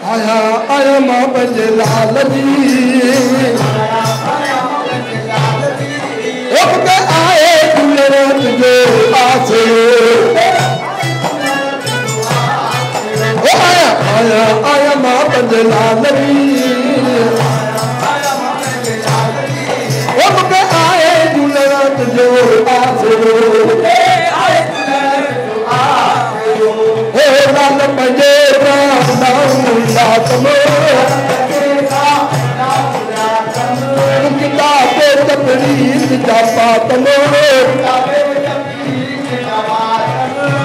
आया आया मां पंहिंजे लाल जी आए गुजरात जो आसे आया आया आया मां पंहिंजे लाल जी आए गुजरात जो आसे लाल पंहिंजे किताबे तकरीर जा पातलो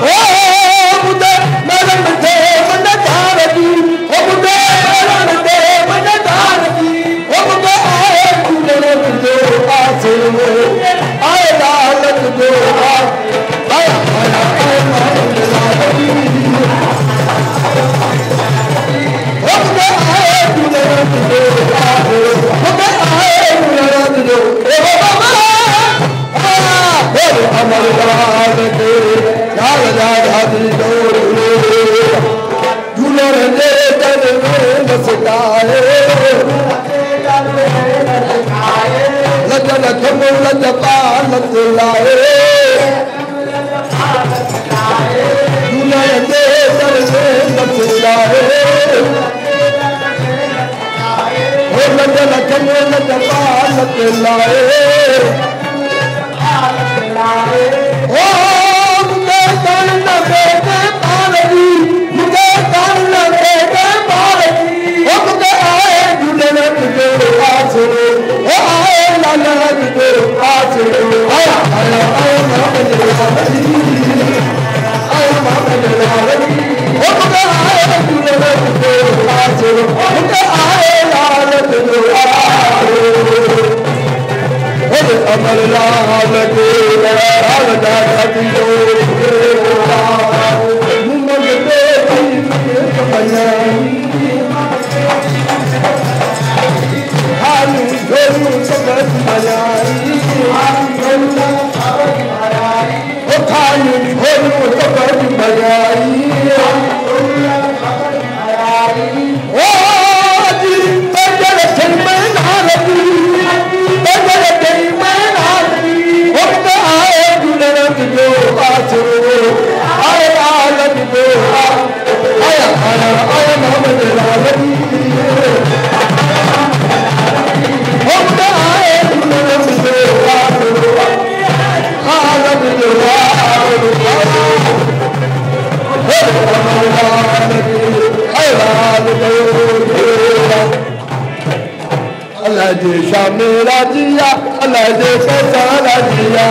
ओ मुदे मरण दे मन धारगी ओ मुदे मरण दे मन धारगी ओ मुदे आए गुजरत जो आसे आए लालत जो आया आया आए मां लालती ओ मुदे आए गुजरत जो आसे मुदे आए गुजरत जो ए बाबा अमर राज के लाल राधी डोर झूलर दे तन में बसकाए लजन खम लजपा लत लाए झूलर दे तन में बसकाए लजन खम लजपा लत लाए ओ मुझे तन बेटे पालगी मुझे तन बेटे पालगी ओ मुझे आए गुजरत जो आसे ओ आए लालत जो आसे आया आया आया मां पंहिंजे लालती आया मां पंहिंजे लालती ओ मुझे आए गुजरत जो आसे मुझे आए लालत जो आसे अमर लाल के लाल दादी डोर मुमग दे हालू झोलू सबक बजाई ओ खालू झोलू सबक बजाई ओ जी बजर छन में नारदी बजर तेरी में नारदी ओ आए गुजरत जो आसे आए आलत जो आया आया आया मोहम्मद लालती ओ आए गुजरत जो आसे आलत जो अल्लाह जे शाह मेरा जिया अल्लाह जे सारा जिया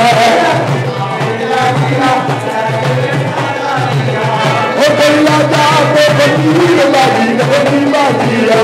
ओ बल्ला जा तो फकीर बाजी बाजिया